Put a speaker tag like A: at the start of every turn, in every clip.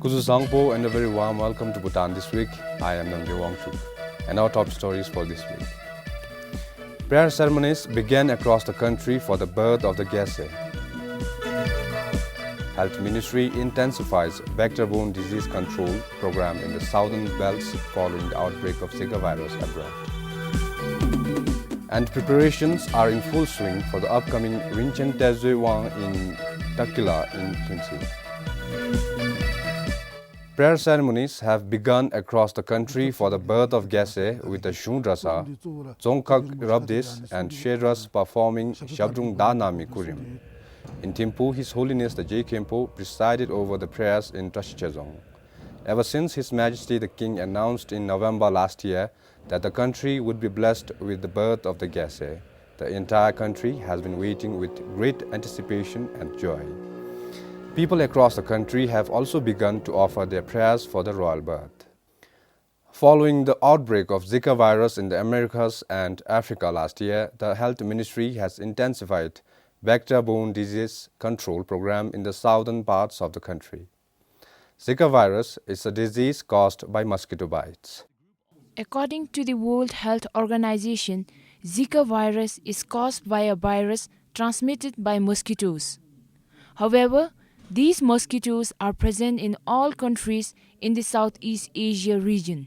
A: Kuzu Sangpo and a very warm welcome to Bhutan this week. I am Namgye Wangchuk and our top stories for this week. Prayer ceremonies began across the country for the birth of the Gyase. Health Ministry intensifies vector-borne disease control program in the southern belts following the outbreak of Zika virus abroad. And preparations are in full swing for the upcoming Rinchen Tezwe Wang in Takila in Kimsi. Prayer ceremonies have begun across the country for the birth of Gyase with the Shundrasa, Zongkak Rabdis and Shedras performing Shabdung Danami Kurim. In Thimphu, His Holiness the J. Khenpo presided over the prayers in Trashchezong. Ever since His Majesty the King announced in November last year that the country would be blessed with the birth of the Gyase, the entire country has been waiting with great anticipation and joy. People across the country have also begun to offer their prayers for the royal birth. Following the outbreak of Zika virus in the Americas and Africa last year, the Health Ministry has intensified vector-borne disease control program in the southern parts of the country. Zika virus is a disease caused by mosquito bites.
B: According to the World Health Organization, Zika virus is caused by a virus transmitted by mosquitoes. However, these mosquitoes are present in all countries in the Southeast Asia region.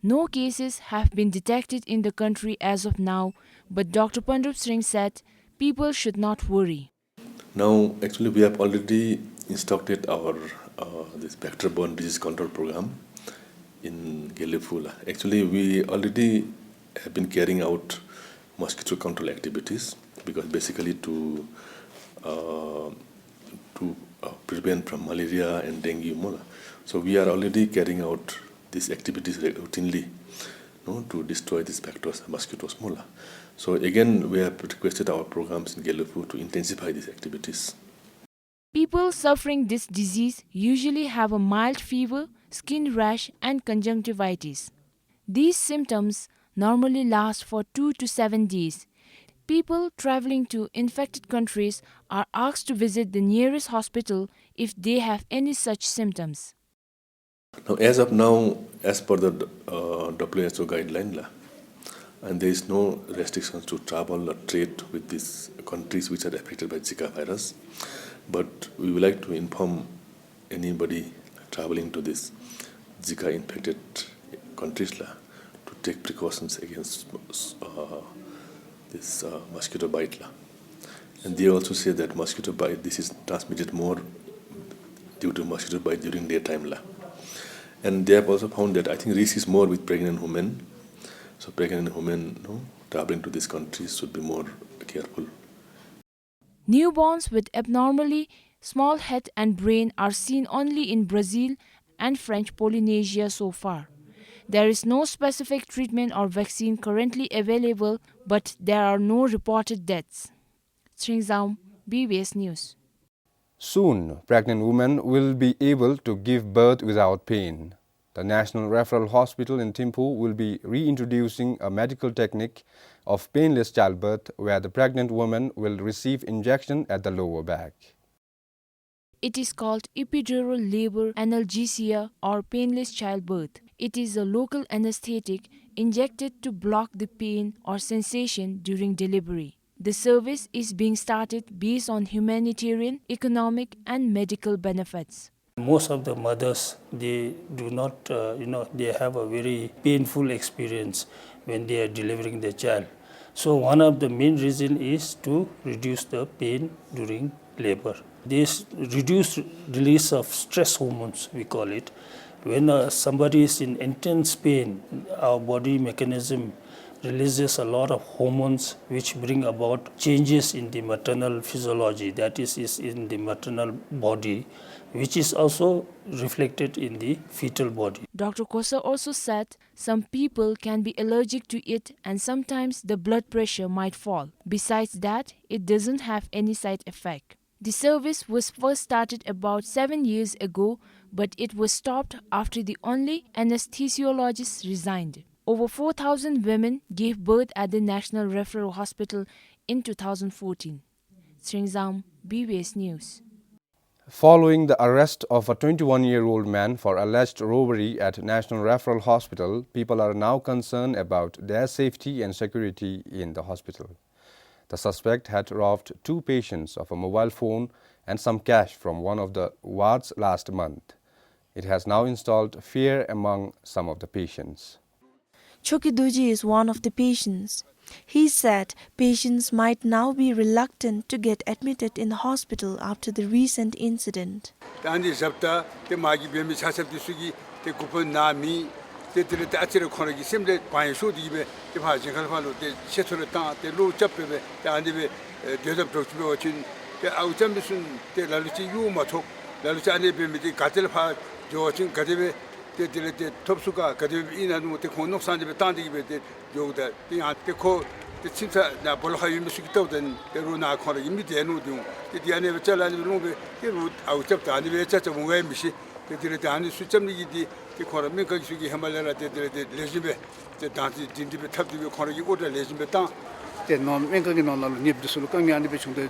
B: No cases have been detected in the country as of now, but Dr. Pandrup Singh said people should not worry.
C: Now, actually, we have already instructed our this vector-borne disease control program in Gelefula. Actually, we already have been carrying out mosquito control activities because basically to prevent from malaria and dengue. So we are already carrying out these activities routinely to destroy these vectors, mosquitoes. So again, we have requested our programs in Gelefu to intensify these activities.
B: People suffering this disease usually have a mild fever, skin rash and conjunctivitis. These symptoms normally last for 2 to 7 days. People traveling to infected countries are asked to visit the nearest hospital if they have any such symptoms.
C: Now, as of now, as per the WHO guideline, and there is no restrictions to travel or trade with these countries which are affected by Zika virus. But we would like to inform anybody traveling to these Zika infected countries to take precautions against this mosquito bite. And they also say that mosquito bite, this is transmitted more due to mosquito bite during daytime. And they have also found that I think risk is more with pregnant women. So pregnant women traveling to these countries should be more careful.
B: Newborns with abnormally small head and brain are seen only in Brazil and French Polynesia so far. There is no specific treatment or vaccine currently available, but there are no reported deaths. Sringzaum, BBS News.
A: Soon, pregnant women will be able to give birth without pain. The National Referral Hospital in Thimphu will be reintroducing a medical technique of painless childbirth where the pregnant woman will receive injection at the lower back.
B: It is called epidural labor analgesia or painless childbirth. It is a local anesthetic injected to block the pain or sensation during delivery. The service is being started based on humanitarian, economic and medical benefits.
D: Most of the mothers, they do not, they have a very painful experience when they are delivering the child. So one of the main reasons is to reduce the pain during labor. This reduced release of stress hormones, we call it. When somebody is in intense pain, our body mechanism releases a lot of hormones which bring about changes in the maternal physiology, that is in the maternal body, which is also reflected in the fetal body.
B: Dr. Kosa also said some people can be allergic to it and sometimes the blood pressure might fall. Besides that, it doesn't have any side effect. The service was first started about 7 years ago, but it was stopped after the only anesthesiologist resigned. Over 4,000 women gave birth at the National Referral Hospital in 2014. Sringzaum, BBS News.
A: Following the arrest of a 21-year-old man for alleged robbery at National Referral Hospital, people are now concerned about their safety and security in the hospital. The suspect had robbed 2 patients of a mobile phone and some cash from one of the wards last month. It has now installed fear among some of the patients.
E: Chokiduji is one of the patients. He said patients might now be reluctant to get admitted in the hospital after the recent incident.
F: 톱수가 그들 이나도 때 공농산집에 단디기베 요다 띵아테코 진짜 나 볼하이 미스기도든 데로나 코르 임미데노도 디안에 베잘라니 로베 데로 아우잡다 아니 베자자 뭔가 미시 데들데 아니 수점리기디 디 코르 민가기 수기 해말라라 데들데 레지베 데 단지 진디베 탑디베 코르기 오다 레지베 땅데 노 민가기 노나로 닙드스루 강이 아니 베 중데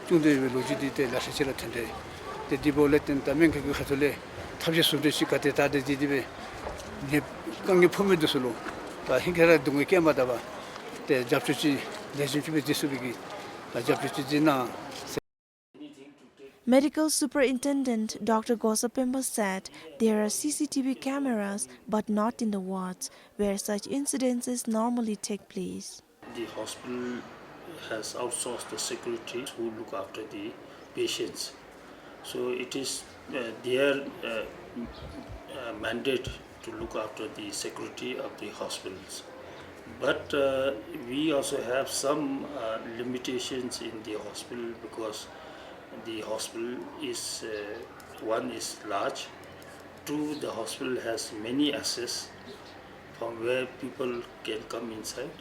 F: 로지디 데 라시치라 텐데 데 디볼레텐 타 민가기 하톨레 탑시 수르시 카테 타데 디디베 네 강이 포메드스로 다 hinke라 동에 깨마다바 때 잡수지 레지피베 디스비기 잡수지나.
E: Medical Superintendent Dr. Gosapemba said there are CCTV cameras but not in the wards where such incidences normally take place.
D: The hospital has outsourced the security who look after the patients. So it is their mandate to look after the security of the hospitals. But we also have some limitations in the hospital because the hospital is, one is large, two, the hospital has many access from where people can come inside.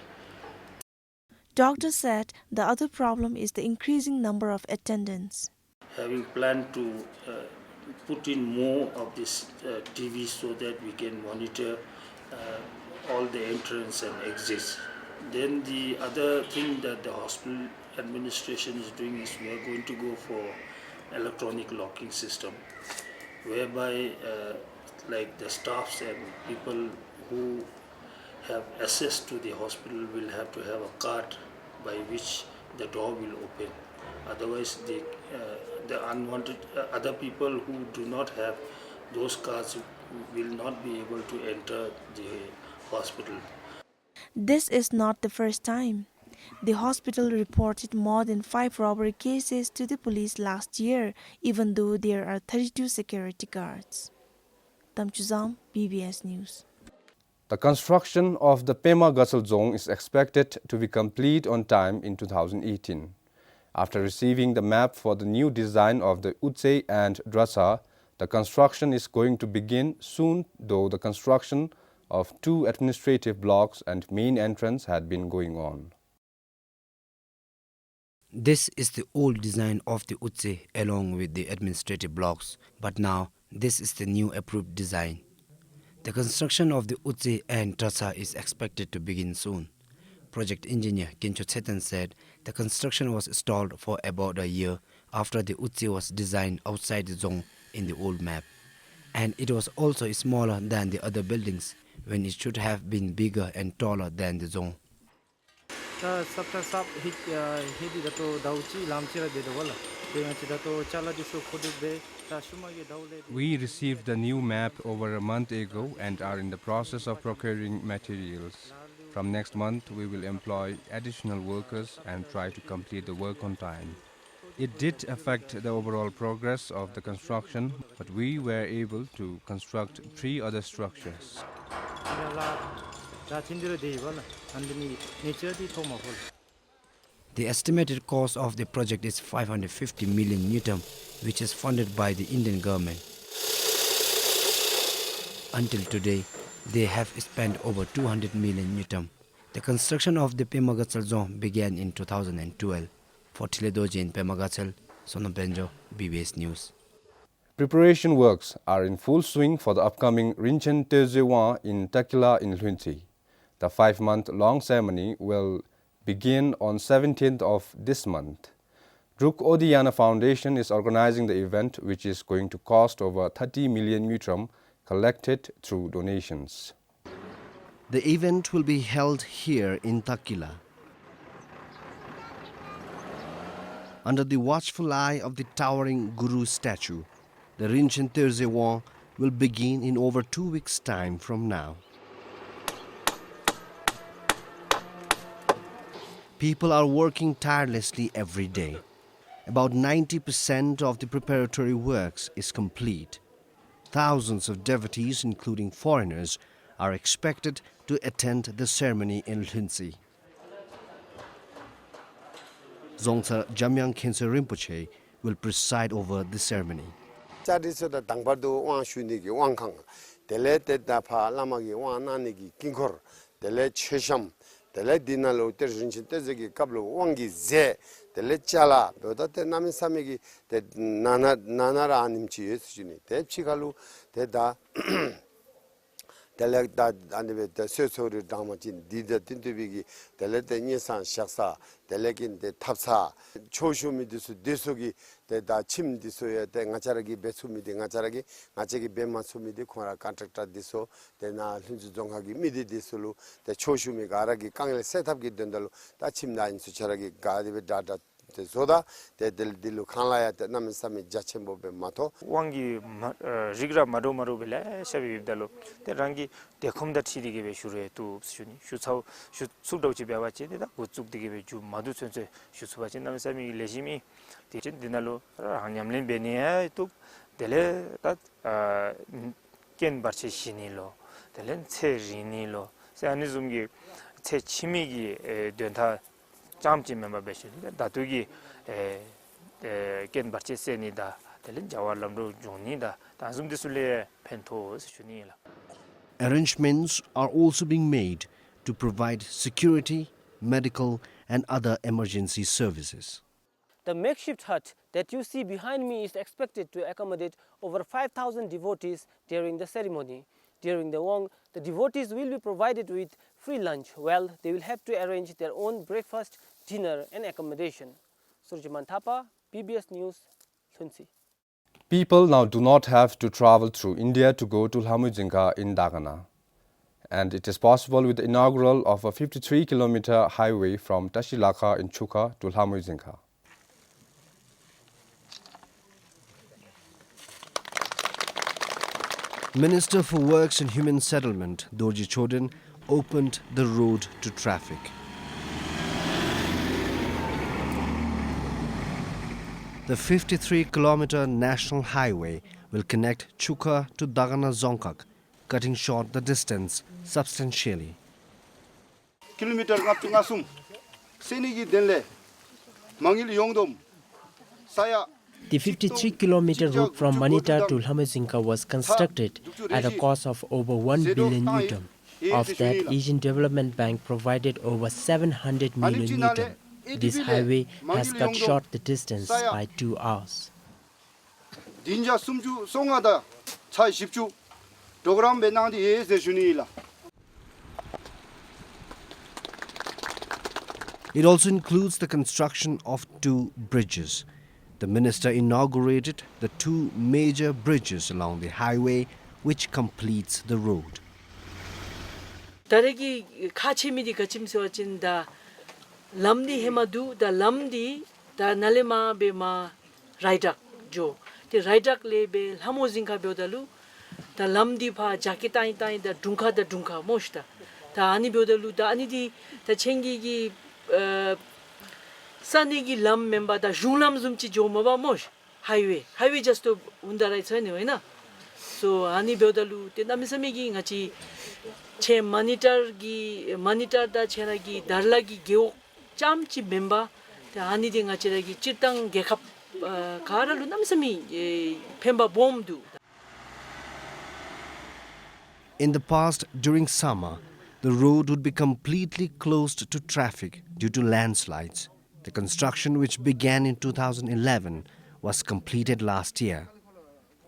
E: Doctor said the other problem is the increasing number of attendants.
D: Having planned to put in more of this TV so that we can monitor all the entrance and exits. Then the other thing that the hospital administration is doing is we are going to go for electronic locking system, whereby like the staffs and people who have access to the hospital will have to have a card by which the door will open. Otherwise, the unwanted other people who do not have those cards will not be able to enter the hospital.
E: This is not the first time. The hospital reported more than 5 robbery cases to the police last year, even though there are 32 security guards. Tamchuzam, PBS News.
A: The construction of the Pema Gatsal Zone is expected to be complete on time in 2018. After receiving the map for the new design of the Utse and Drasa, the construction is going to begin soon, though the construction of 2 administrative blocks and main entrance had been going on.
G: This is the old design of the Utse along with the administrative blocks, but now this is the new approved design. The construction of the Utse and Drasa is expected to begin soon. Project engineer Kincho Chetan said the construction was stalled for about a year after the Utse was designed outside the zone in the old map. And it was also smaller than the other buildings when it should have been bigger and taller than the zone.
A: We received the new map over a month ago and are in the process of procuring materials. From next month, we will employ additional workers and try to complete the work on time. It did affect the overall progress of the construction, but we were able to construct 3 other structures.
G: The estimated cost of the project is 550 million Newton, which is funded by the Indian government. Until today, they have spent over 200 million Newton. The construction of the Pema Gatsal zone began in 2012. For Tiledoji in Pema Gatsal, Sonam Benjo, BBS News.
A: Preparation works are in full swing for the upcoming Rinchen Tezewan in Takila in Lhunti. The 5-month-long ceremony will begin on 17th of this month. Ruk Odiana Foundation is organizing the event, which is going to cost over 30 million mutram collected through donations.
H: The event will be held here in Takila. Under the watchful eye of the towering Guru statue, the Rinchen Terzewon will begin in over 2 weeks' time from now. People are working tirelessly every day. About 90% of the preparatory works is complete. Thousands of devotees, including foreigners, are expected to attend the ceremony in Lhunsi. Dzongtsa Jamyang Khyentse Rinpoche will preside over the ceremony.
I: Chadisada Tangpardo Wang Shunigi Wangkang, Tele Tapa Lamagi Wananigi Kinkor, Tele Chesham, Tele Dinalo Terjin Tezegi Kablo Wangi Ze, Tele Chala, Bodate Namisamigi, the Nanara Animchi, Te Chikalu, Teda. Tele that and the Sosori Damachin, Dida Tintubigi, the Lete Nisan Shaksa, the Lekin, the Tapsa, Choshumi Disugi, the Chim Disoya, the Nacharagi Besumi, the Nacharagi, Nachaki Bema Sumi, the Kora contractor Diso, the Nahunzongagi Midi Disulu, the Choshumi Garagi, Kangle set up Gidendalo, that Chimna in Sucharagi, Gadi Data. Soda, the Lukanaya, the Namisami Jachembo Mato.
J: Wangi Rigra Mado Marubela, Shavi Dalo, the Rangi, the Comda Chidi gave Shure to Suni, shoots how should Sudochi Bawachi, would took the give you Madu Sense, shoots watching Namisami Legimi, teaching Dinalo, Hanyamlin Benia took the le that Ken Barche Shinilo, the Lente Rinilo, Sanizumgi, Te Chimigi, Denta. Chamchi member beshin datugi ken barche senida telin jawar lamro jonida tanzum disule pento shunila.
H: Arrangements are also being made to provide security, medical and other emergency services.
K: The makeshift hut that you see behind me is expected to accommodate over 5,000 devotees during the ceremony. During the Wong, the devotees will be provided with free lunch, while they will have to arrange their own breakfast, dinner and accommodation. Surjiman Thapa, PBS News, Lhunsi.
A: People now do not have to travel through India to go to Lhamujinka in Dagana. And it is possible with the inaugural of a 53-kilometer highway from Tashilaka in Chuka to Lhamujinka.
H: Minister for Works and Human Settlement, Dorji Chodin, opened the road to traffic. The 53-kilometer national highway will connect Chuka to Dagana Zongkak, cutting short the distance substantially.
F: Kilometer Ngasum, Senigi Denle, Mangil Yongdom, Saya.
L: The 53-kilometer route from Manita to Lhamujinka was constructed at a cost of over 1 billion newton. Of that, Asian Development Bank provided over 700 million newton. This highway has cut short the distance by 2 hours.
F: Dinja Sumju Songada, Chai Shipju, Dogram Benandi is the Junila.
H: It also includes the construction of 2 bridges. The minister inaugurated the 2 major bridges along the highway, which completes the road.
M: Daregi Kachimidi Kachimsoachin da Lamdi Hemadu, da Lamdi, da Nalema Bema Raidak Jo. The Raidak lebe Lhamujinka Biodalu, da Lamdi Pa Jakitai Tai, da Dunka Moshta. Da Ani Biodalu, da Anidi, da Chengi Sanigi Lam member, da Julam Zumchi Jo Maba Mosh. Highway just to Undarai anyway, na. So Ani Biodalu, the Namisamigi Hachi. Che monitor da cheragi darlagi geo chamchi member the aniding a cheragi chitang gekap karalu namsami pemba bomdu.
H: In the past, during summer, the road would be completely closed to traffic due to landslides. The construction, which began in 2011, was completed last year.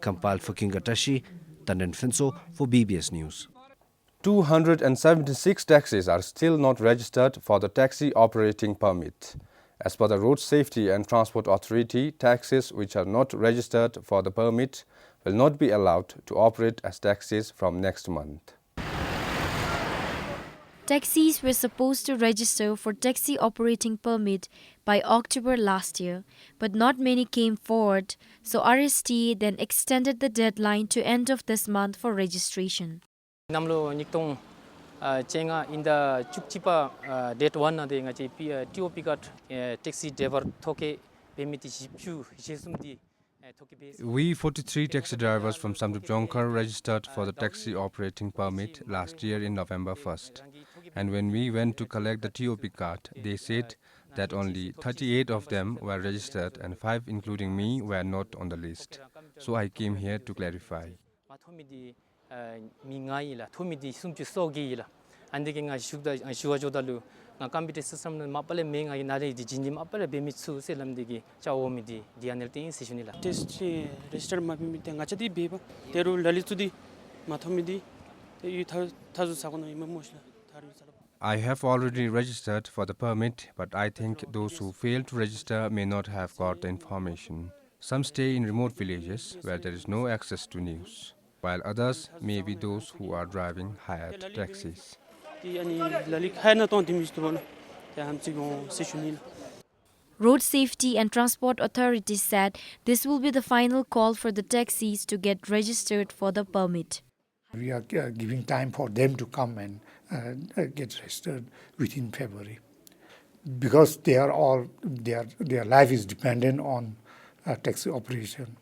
H: Compiled for Kingatashi, Tanden Finso for BBS News.
A: 276 taxis are still not registered for the taxi operating permit. As per the Road Safety and Transport Authority, taxis which are not registered for the permit will not be allowed to operate as taxis from next month.
N: Taxis were supposed to register for taxi operating permit by October last year, but not many came forward, so RSTA then extended the deadline to end of this month for registration.
O: Namlo niktung chenga in the chukchipa date 1 na de nga chi TOP kat taxi driver thoke permit shipchu jesumdi.
A: We 43 taxi drivers from Samrup Jonkar registered for the taxi operating permit last year in November 1st. And when we went to collect the TOP card, they said that only 38 of them were registered and 5 including me were not on the list. So I came here to clarify. I have already registered for the permit, but I think those who fail to register may not have got the information. Some stay in remote villages where there is no access to news, while others may be those who are driving hired taxis.
N: Road Safety and Transport Authority said this will be the final call for the taxis to get registered for the permit.
P: We are giving time for them to come and get registered within February, because they are all their life is dependent on taxi operation.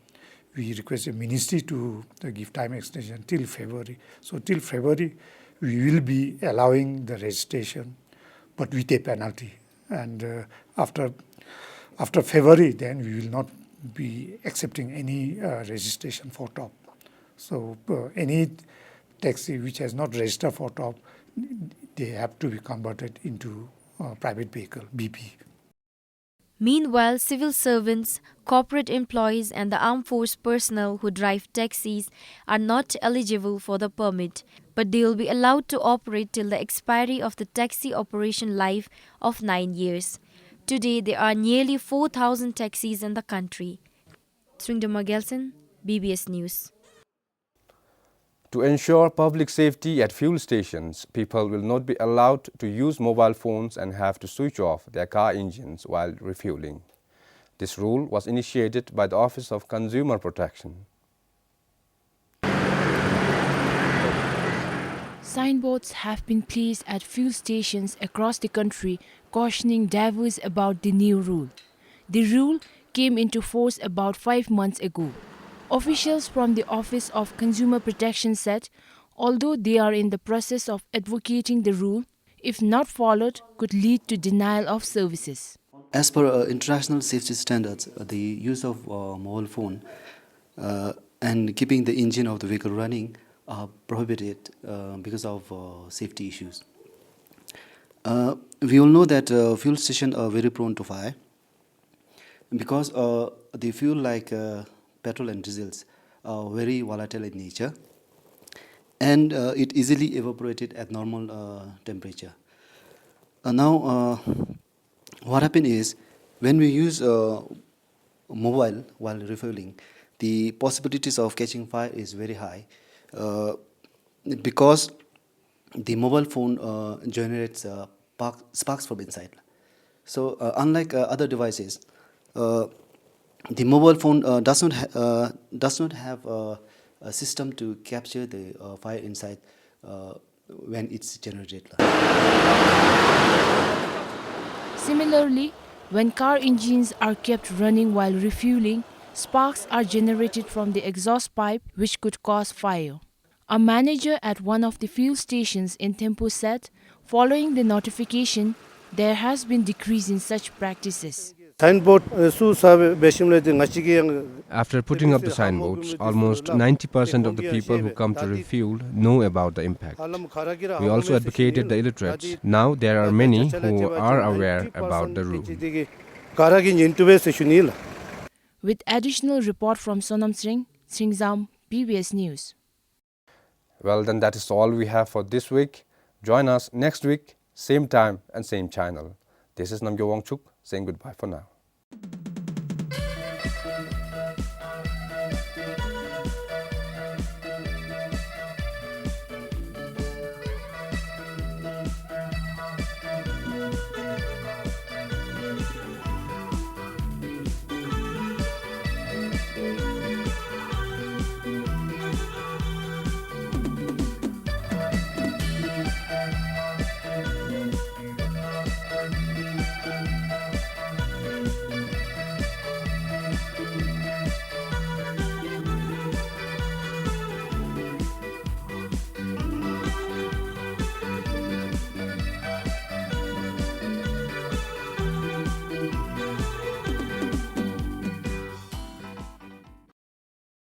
P: We request the ministry to give time extension till February. So till February, we will be allowing the registration, but with a penalty. And after February, then we will not be accepting any registration for top. So any taxi which has not registered for top, they have to be converted into private vehicle, BP.
N: Meanwhile, civil servants, corporate employees and the armed force personnel who drive taxis are not eligible for the permit, but they will be allowed to operate till the expiry of the taxi operation life of 9 years. Today, there are nearly 4,000 taxis in the country. Sringdama Gelson, BBS News.
A: To ensure public safety at fuel stations, people will not be allowed to use mobile phones and have to switch off their car engines while refueling. This rule was initiated by the Office of Consumer Protection.
B: Signboards have been placed at fuel stations across the country cautioning drivers about the new rule. The rule came into force about 5 months ago. Officials from the Office of Consumer Protection said, although they are in the process of advocating the rule, if not followed, could lead to denial of services.
Q: As per international safety standards, the use of mobile phone and keeping the engine of the vehicle running are prohibited because of safety issues. We all know that fuel stations are very prone to fire because the fuel like petrol and diesels are very volatile in nature, and it easily evaporated at normal temperature. Now, what happens is when we use mobile while refueling, the possibilities of catching fire is very high because the mobile phone generates sparks from inside. So unlike other devices, the mobile phone does not have a system to capture the fire inside when it's generated.
B: Similarly, when car engines are kept running while refueling, sparks are generated from the exhaust pipe which could cause fire. A manager at one of the fuel stations in Thimphu said, following the notification, there has been decrease in such practices.
A: After putting up the signboards, almost 90% of the people who come to refuel know about the impact. We also advocated the illiterates. Now there are many who are aware about the rule.
B: With additional report from Sonam Singh, Sringzam, PBS News.
A: Well, then that is all we have for this week. Join us next week, same time and same channel. This is Namgyo Wangchuk. saying goodbye for now.